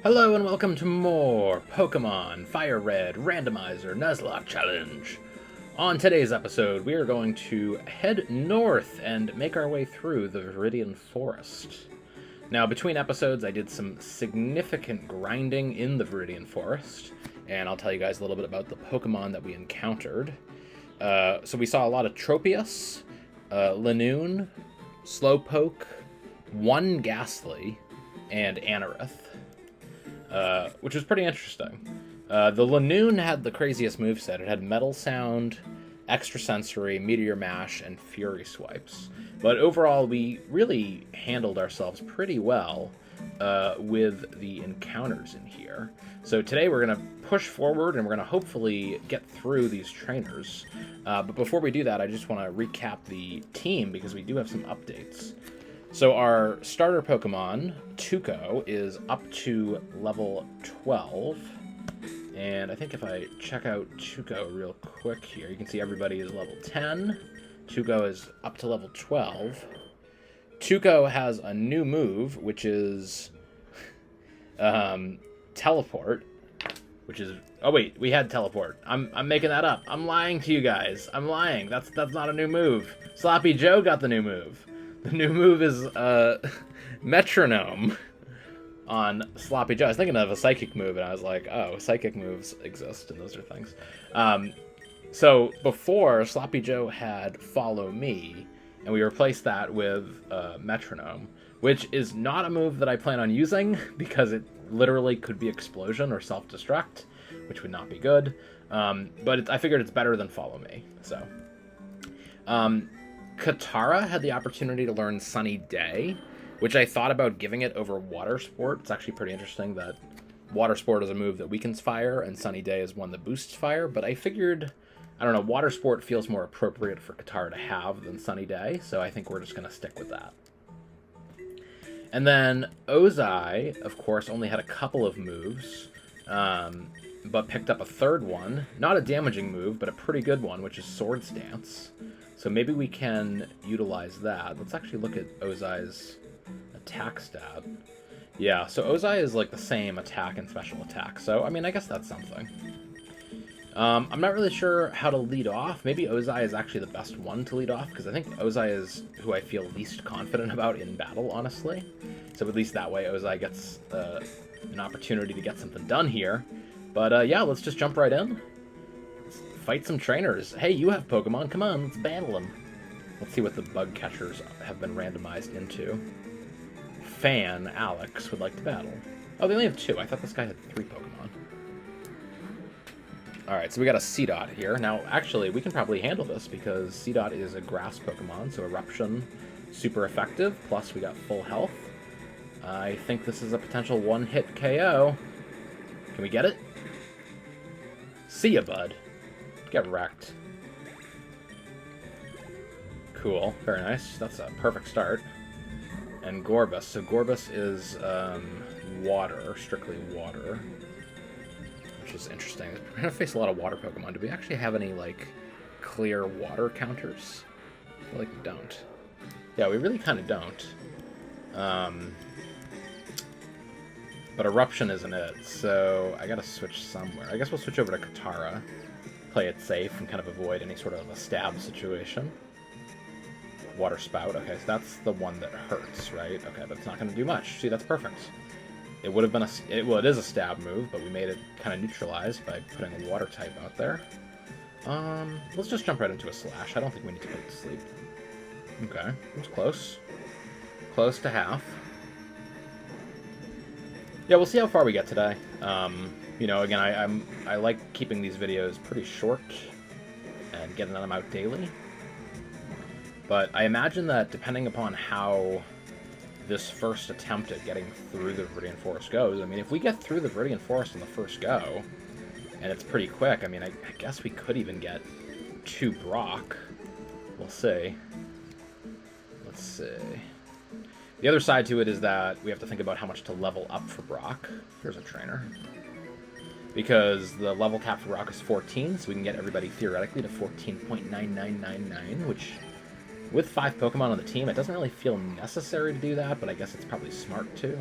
Hello and welcome to more Pokemon Fire Red Randomizer Nuzlocke Challenge. On today's episode, we are going to head north and make our way through the Viridian Forest. Now, between episodes, I did some significant grinding in the Viridian Forest, and I'll tell you guys a little bit about the Pokemon that we encountered. So we saw a lot of Tropius, Lanoon, Slowpoke, one Ghastly, and Anorith. Which was pretty interesting. The Lanoon had the craziest moveset. It had Metal Sound, Extrasensory, Meteor Mash, and Fury Swipes. But overall, we really handled ourselves pretty well with the encounters in here. So today we're going to push forward and we're going to hopefully get through these trainers. But before we do that, I just want to recap the team because we do have some updates. So our starter Pokemon, Tuco, is up to level 12. And I think if I check out Tuco real quick here, you can see everybody is level 10. Tuco is up to level 12. Tuco has a new move, which is Teleport, which is... Oh, wait, we had Teleport. I'm making that up. I'm lying to you guys. I'm lying. That's not a new move. Sloppy Joe got the new move. The new move is Metronome on Sloppy Joe. I was thinking of a Psychic move, and I was like, oh, Psychic moves exist, and those are things. So before, Sloppy Joe had Follow Me, and we replaced that with Metronome, which is not a move that I plan on using, because it literally could be Explosion or Self-Destruct, which would not be good. But I figured it's better than Follow Me, so... Katara had the opportunity to learn Sunny Day, which I thought about giving it over Water Sport. It's actually pretty interesting that Water Sport is a move that weakens fire, and Sunny Day is one that boosts fire, but I figured, I don't know, Water Sport feels more appropriate for Katara to have than Sunny Day, so I think we're just going to stick with that. And then Ozai, of course, only had a couple of moves, but picked up a third one. Not a damaging move, but a pretty good one, which is Swords Dance. So maybe we can utilize that. Let's actually look at Ozai's attack stat. Yeah, so Ozai is like the same attack and special attack. So, I mean, I guess that's something. I'm not really sure how to lead off. Maybe Ozai is actually the best one to lead off, because I think Ozai is who I feel least confident about in battle, honestly. So at least that way Ozai gets an opportunity to get something done here. But yeah, let's just jump right in. Fight some trainers. Hey, you have Pokemon. Come on, let's battle them. Let's see what the bug catchers have been randomized into. Fan, Alex, would like to battle. Oh, they only have 2. I thought this guy had 3 Pokemon. Alright, so we got a Seedot here. Now, actually, we can probably handle this because Seedot is a grass Pokemon, so Eruption, super effective, plus we got full health. I think this is a potential one-hit KO. Can we get it? See ya, bud. Get wrecked. Cool. Very nice. That's a perfect start. And Gorbus. So Gorbus is water. Strictly water. Which is interesting. We're going to face a lot of water Pokemon. Do we actually have any, like, clear water counters? I feel like we don't. Yeah, we really kind of don't. But Eruption isn't it, so I gotta switch somewhere. I guess we'll switch over to Katara. Play it safe and kind of avoid any sort of a stab situation. Water Spout. Okay, so that's the one that hurts, right? Okay, but it's not going to do much. See, that's perfect. It would have been well, it is a stab move, but we made it kind of neutralized by putting a water type out there. Let's just jump right into a Slash. I don't think we need to put it to sleep. Okay, it was close. Close to half. Yeah, we'll see how far we get today. You know, again, I like keeping these videos pretty short and getting them out daily. But I imagine that depending upon how this first attempt at getting through the Viridian Forest goes, I mean, if we get through the Viridian Forest on the first go, and it's pretty quick, I mean, I guess we could even get to Brock. We'll see. Let's see. The other side to it is that we have to think about how much to level up for Brock. Here's a trainer. Because the level cap for Brock is 14, so we can get everybody theoretically to 14.9999, which, with 5 Pokemon on the team, it doesn't really feel necessary to do that, but I guess it's probably smart to.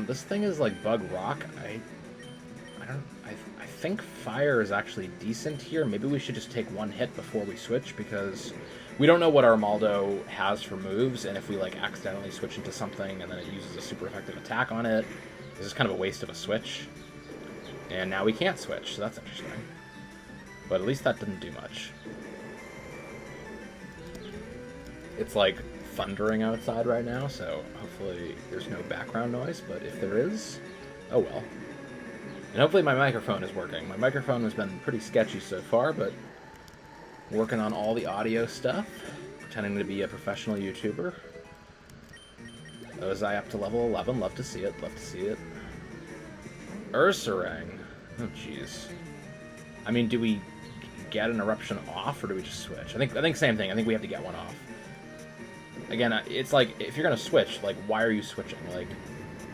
This thing is like bug rock. I think fire is actually decent here. Maybe we should just take one hit before we switch, because we don't know what Armaldo has for moves, and if we like accidentally switch into something and then it uses a super effective attack on it, this is kind of a waste of a switch. And now we can't switch, so that's interesting. But at least that didn't do much. It's like thundering outside right now, so hopefully there's no background noise, but if there is, oh well. And hopefully my microphone is working. My microphone has been pretty sketchy so far, but working on all the audio stuff, pretending to be a professional YouTuber. Ozai up to level 11, love to see it, love to see it. Ursaring, oh jeez. I mean, do we get an eruption off, or do we just switch? I think same thing, I think we have to get one off. Again, it's like, if you're gonna switch, like, why are you switching? Like,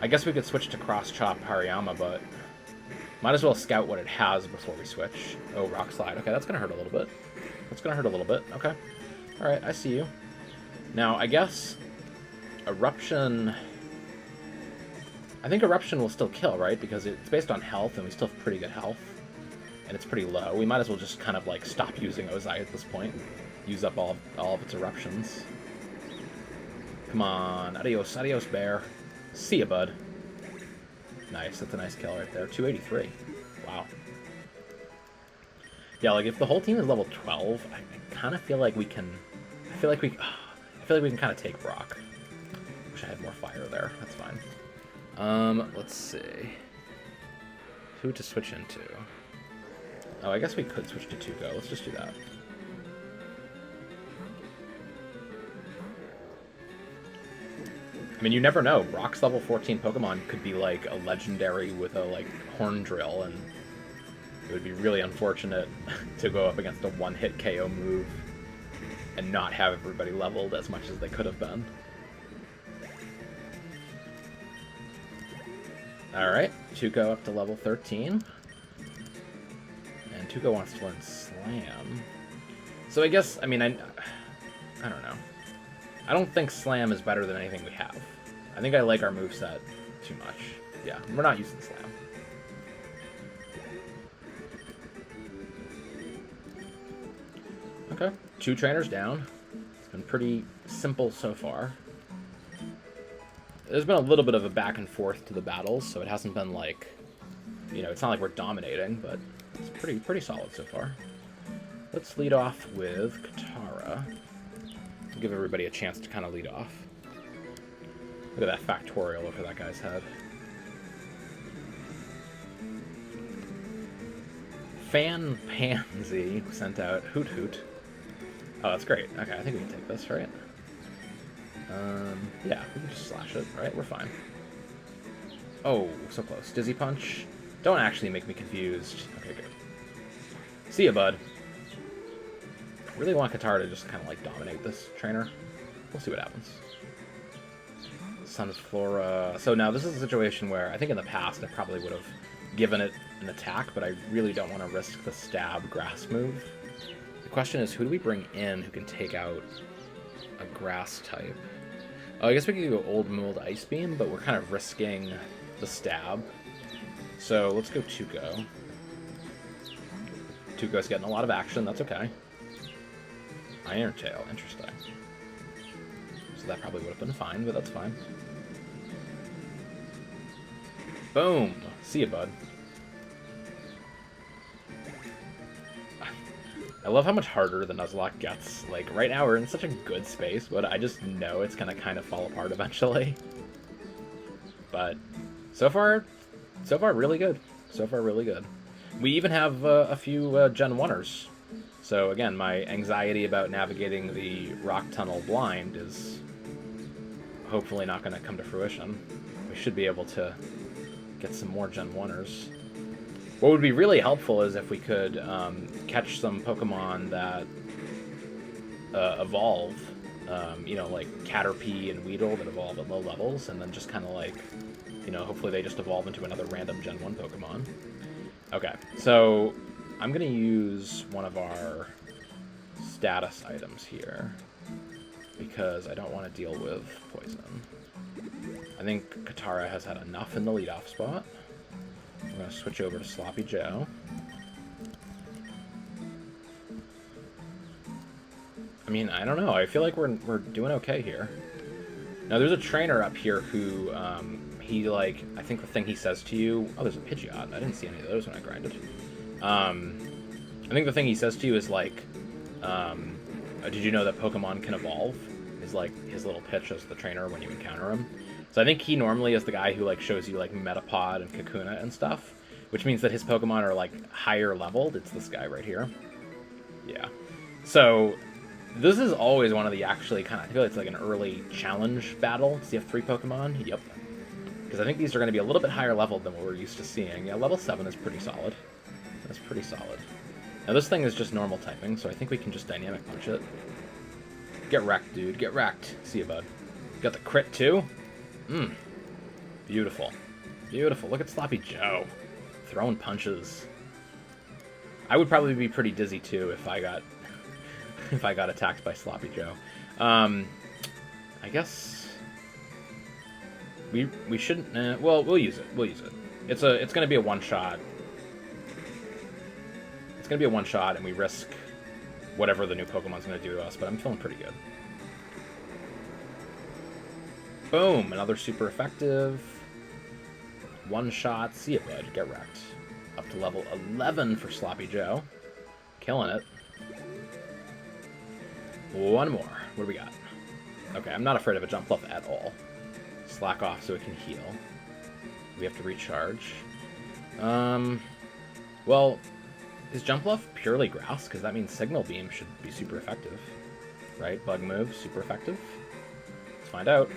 I guess we could switch to Cross Chop Hariyama, but might as well scout what it has before we switch. Oh, Rock Slide. Okay, that's gonna hurt a little bit. That's gonna hurt a little bit. Okay. Alright, I see you. Now, I guess Eruption... I think Eruption will still kill, right? Because it's based on health, and we still have pretty good health. And it's pretty low. We might as well just kind of, like, stop using Ozai at this point. Use up all of its eruptions. Come on. Adios, adios, bear. See ya, bud. Nice, that's a nice kill right there. 283. Wow. Yeah, like, if the whole team is level 12, I kind of feel like we can... I feel like we can kind of take Brock. Wish I had more fire there. That's fine. Let's see. Who to switch into? Oh, I guess we could switch to Tuco. Let's just do that. I mean, you never know. Brock's level 14 Pokemon could be, like, a legendary with a, like, Horn Drill, and it would be really unfortunate to go up against a one-hit KO move and not have everybody leveled as much as they could have been. Alright, Tuco up to level 13. And Tuco wants to learn Slam. So I guess, I mean, I don't know. I don't think Slam is better than anything we have. I think I like our moveset too much. Yeah, we're not using Slam. Okay, 2 trainers down. It's been pretty simple so far. There's been a little bit of a back and forth to the battles, so it hasn't been like, you know, it's not like we're dominating, but it's pretty solid so far. Let's lead off with Katara. Give everybody a chance to kind of lead off. Look at that factorial over that guy's head. Fan Pansy sent out Hoot Hoot. Oh, that's great. Okay, I think we can take this, right? Yeah, we can just slash it, right? We're fine. Oh, so close. Dizzy Punch. Don't actually make me confused. Okay, good. See ya, bud. Really want Katara to just kind of like dominate this trainer. We'll see what happens. Sunflora. So now this is a situation where I think in the past I probably would have given it an attack, but I really don't want to risk the stab grass move. The question is, who do we bring in who can take out a grass type? Oh, I guess we could go Old Mold Ice Beam, but we're kind of risking the stab. So let's go Tuco. Tuco's getting a lot of action, that's okay. Iron Tail, interesting. So that probably would have been fine, but that's fine. Boom! See ya, bud. I love how much harder the Nuzlocke gets. Like, right now we're in such a good space, but I just know it's gonna kind of fall apart eventually. But so far really good. So far really good. We even have a few Gen 1ers. So again, my anxiety about navigating the rock tunnel blind is hopefully not going to come to fruition. We should be able to get some more Gen 1ers. What would be really helpful is if we could catch some Pokemon that evolve, you know, like Caterpie and Weedle that evolve at low levels, and then just kind of like, you know, hopefully they just evolve into another random Gen 1 Pokemon. Okay, so I'm going to use one of our status items here because I don't want to deal with poison. I think Katara has had enough in the leadoff spot. I'm going to switch over to Sloppy Joe. I mean, I don't know. I feel like we're doing okay here. Now, there's a trainer up here who, he, like, I think the thing he says to you... Oh, there's a Pidgeot. I didn't see any of those when I grinded. I think the thing he says to you is, like, did you know that Pokemon can evolve? Is, like, his little pitch as the trainer when you encounter him. So I think he normally is the guy who, like, shows you, like, Metapod and Kakuna and stuff. Which means that his Pokemon are, like, higher leveled. It's this guy right here. Yeah. So... this is always one of the actually kind of, I feel it's like an early challenge battle. So you have 3 Pokemon? Yep. Because I think these are going to be a little bit higher leveled than what we're used to seeing. Yeah, level 7 is pretty solid. That's pretty solid. Now this thing is just normal typing, so I think we can just dynamic punch it. Get wrecked, dude. Get wrecked. See ya, bud. Got the crit, too? Mmm. Beautiful. Beautiful. Look at Sloppy Joe. Throwing punches. I would probably be pretty dizzy, too, if I got... if I got attacked by Sloppy Joe. I guess we shouldn't. Well, we'll use it. We'll use it. It's going to be a one shot. It's going to be a one shot, and we risk whatever the new Pokemon's going to do to us. But I'm feeling pretty good. Boom! Another super effective one shot. See ya, bud. Get wrecked. Up to level 11 for Sloppy Joe. Killing it. One more. What do we got? Okay, I'm not afraid of a jump bluff at all. Slack off so it can heal. We have to recharge. Well, is jump bluff purely grass? Because that means Signal Beam should be super effective. Right? Bug move, super effective. Let's find out.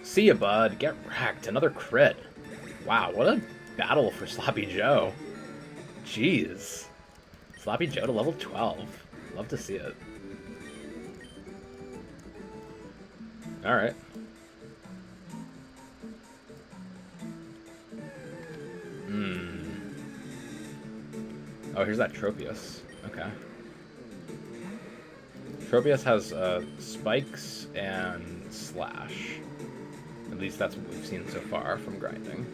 See ya, bud. Get wrecked. Another crit. Wow, what a battle for Sloppy Joe. Jeez. Sloppy Joe to level 12. Love to see it. Alright. Oh, here's that Tropius. Okay. Tropius has spikes and slash. At least that's what we've seen so far from grinding.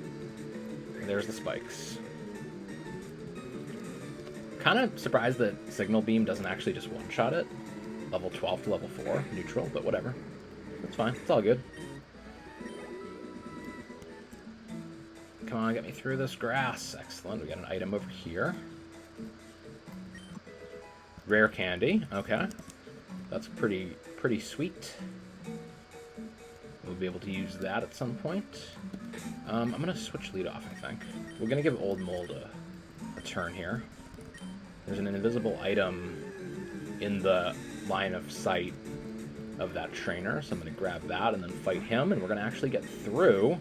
There's the spikes. Kind of surprised that Signal Beam doesn't actually just one-shot it. Level 12 to level 4, neutral, but whatever. It's fine. It's all good. Come on, get me through this grass. Excellent. We got an item over here. Rare candy. Okay. That's pretty sweet. We'll be able to use that at some point. I'm going to switch lead off, I think. We're going to give Old Mold a turn here. There's an invisible item in the line of sight of that trainer, so I'm going to grab that and then fight him, and we're going to actually get through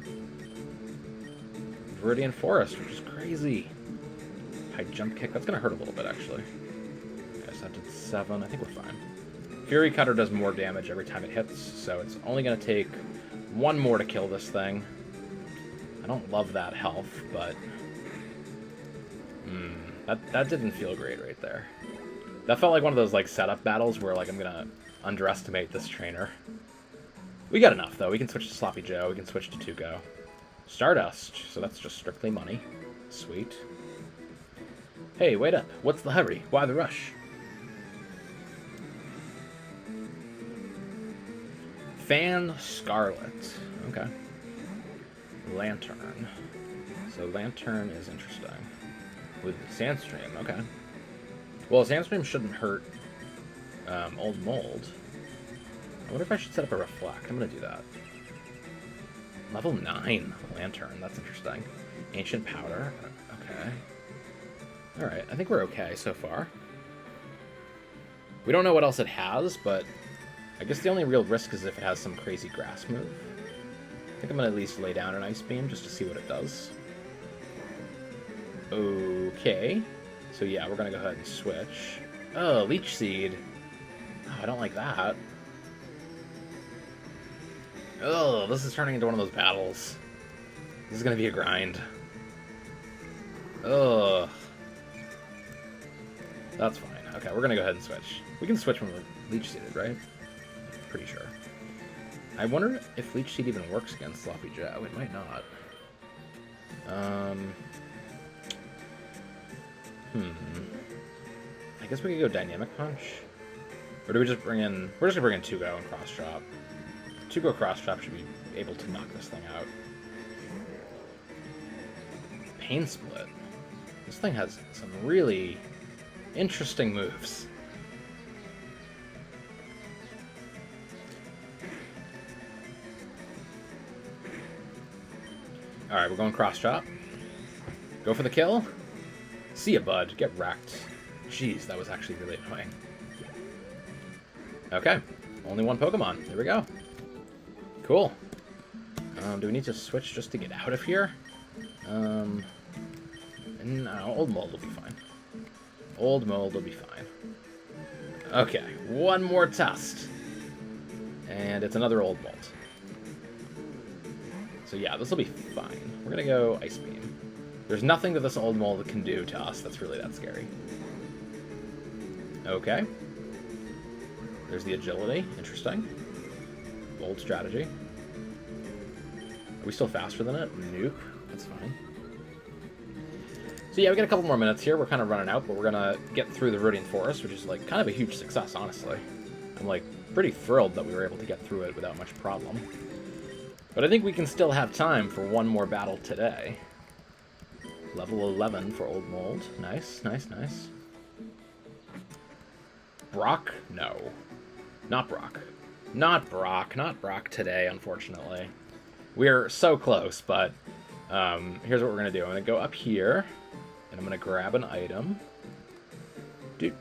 Viridian Forest, which is crazy. High jump kick. That's going to hurt a little bit, actually. Okay, so that did 7. I think we're fine. Fury Cutter does more damage every time it hits, so it's only going to take 1 more to kill this thing. I don't love that health, but... That didn't feel great right there. That felt like one of those like setup battles where like I'm going to underestimate this trainer. We got enough, though. We can switch to Sloppy Joe. We can switch to Tuco. Stardust, so that's just strictly money. Sweet. Hey, wait up. What's the hurry? Why the rush? Fan Scarlet. Okay. Lantern. So Lantern is interesting. With Sandstream, okay. Well, Sandstream shouldn't hurt Old Mold. I wonder if I should set up a Reflect. I'm going to do that. Level 9 Lantern. That's interesting. Ancient Powder. Okay. Alright, I think we're okay so far. We don't know what else it has, but I guess the only real risk is if it has some crazy grass move. I think I'm going to at least lay down an Ice Beam just to see what it does. Okay. So yeah, we're going to go ahead and switch. Oh, Leech Seed. Oh, I don't like that. Oh, this is turning into one of those battles. This is going to be a grind. Ugh. That's fine. Okay, we're going to go ahead and switch. We can switch when we're Leech Seeded, right? Pretty sure. I wonder if Leech Seed even works against Sloppy Joe. It might not. I guess we could go Dynamic Punch. Or do we just bring in... We're just going to bring in 2-Go and Cross Chop. 2-Go Cross Chop should be able to knock this thing out. Pain Split. This thing has some really interesting moves. Alright, we're going Cross Chop. Go for the kill. See ya, bud. Get wrecked. Jeez, that was actually really annoying. Okay. Only one Pokemon. There we go. Cool. Do we need to switch just to get out of here? No, Old Mold will be fine. Old Mold will be fine. Okay, one more test. And it's another Old Mold. So yeah, this will be fine. We're gonna go Ice Beam. There's nothing that this Old Mold can do to us that's really that scary. Okay. There's the Agility. Interesting. Bold strategy. Are we still faster than it? Nope. That's fine. So yeah, we got a couple more minutes here. We're kind of running out, but we're gonna get through the Viridian Forest, which is like kind of a huge success, honestly. I'm like pretty thrilled that we were able to get through it without much problem. But I think we can still have time for one more battle today. Level 11 for Old Mold. Nice, nice, nice. Brock? No. Not Brock. Not Brock. Not Brock today, unfortunately. We're so close, but here's what we're going to do. I'm going to go up here, and I'm going to grab an item. There's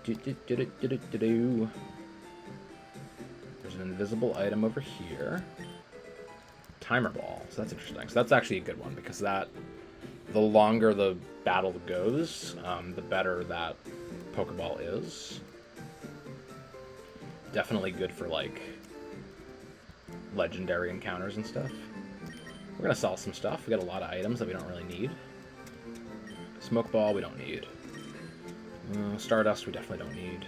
an invisible item over here. Timer Ball. So that's interesting. So that's actually a good one, because that, the longer the battle goes, the better that Pokeball is. Definitely good for, like, legendary encounters and stuff. We're going to sell some stuff. We got a lot of items that we don't really need. Smoke Ball, we don't need. Stardust, we definitely don't need.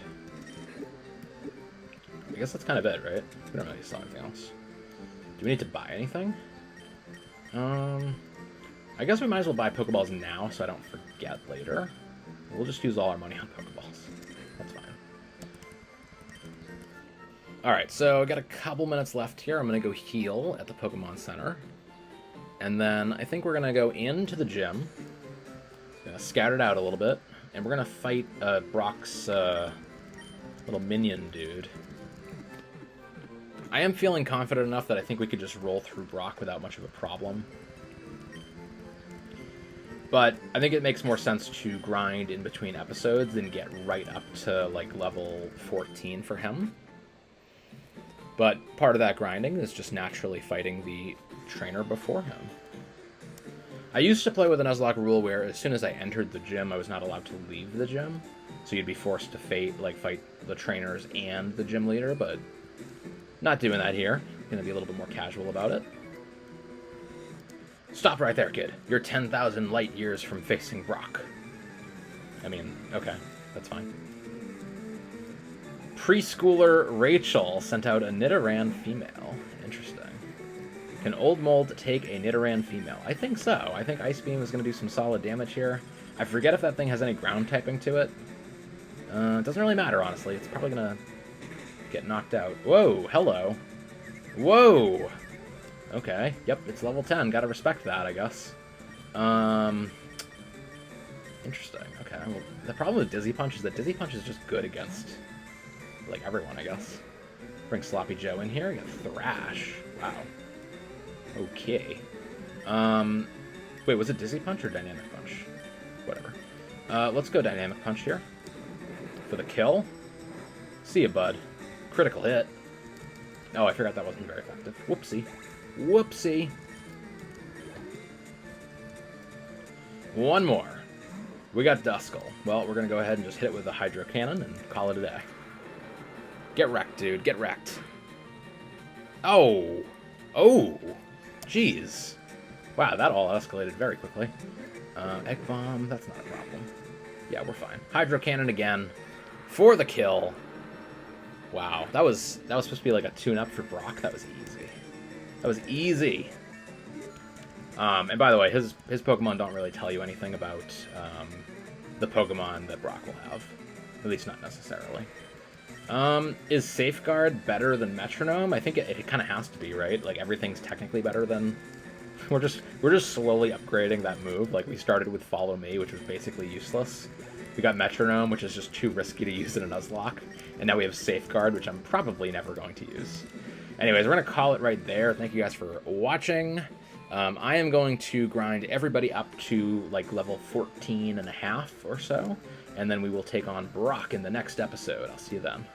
I guess that's kind of it, right? We don't really sell anything else. Do we need to buy anything? I guess we might as well buy Pokeballs now so I don't forget later. We'll just use all our money on Pokeballs. That's fine. Alright, so I got a couple minutes left here. I'm going to go heal at the Pokemon Center. And then I think we're going to go into the gym. Going to scout it out a little bit. And we're going to fight Brock's little minion dude. I am feeling confident enough that I think we could just roll through Brock without much of a problem. But I think it makes more sense to grind in between episodes than get right up to, like, level 14 for him. But part of that grinding is just naturally fighting the trainer before him. I used to play with a Nuzlocke rule where as soon as I entered the gym, I was not allowed to leave the gym. So you'd be forced to fight the trainers and the gym leader, but not doing that here. Gonna be a little bit more casual about it. Stop right there, kid. You're 10,000 light years from facing Brock. I mean, okay, that's fine. Preschooler Rachel sent out a Nidoran female. Interesting. Can Old Mold take a Nidoran female? I think so. I think Ice Beam is going to do some solid damage here. I forget if that thing has any ground typing to it. It doesn't really matter, honestly. It's probably going to get knocked out. Whoa, hello. Whoa! Okay, yep, it's level 10. Gotta respect that, I guess. Interesting. Okay, well, the problem with Dizzy Punch is that Dizzy Punch is just good against, like, everyone, I guess. Bring Sloppy Joe in here. Get Thrash. Wow. Okay. Wait, was it Dizzy Punch or Dynamic Punch? Whatever. Let's go Dynamic Punch here. For the kill. See ya, bud. Critical hit. Oh, I forgot that wasn't very effective. Whoopsie. Whoopsie. One more. We got Duskull. Well, we're going to go ahead and just hit it with a Hydro Cannon and call it a day. Get wrecked, dude. Get wrecked. Oh. Oh. Jeez. Wow, that all escalated very quickly. Egg Bomb, that's not a problem. Yeah, we're fine. Hydro Cannon again. For the kill. Wow, that was supposed to be like a tune-up for Brock. That was easy. That was easy. And by the way, his Pokemon don't really tell you anything about the Pokemon that Brock will have. At least not necessarily. Is Safeguard better than Metronome? I think it kind of has to be, right? Like, everything's technically better than... We're just slowly upgrading that move. Like, we started with Follow Me, which was basically useless. We got Metronome, which is just too risky to use in a Nuzlocke. And now we have Safeguard, which I'm probably never going to use. Anyways, we're going to call it right there. Thank you guys for watching. I am going to grind everybody up to, like, level 14 and a half or so. And then we will take on Brock in the next episode. I'll see you then.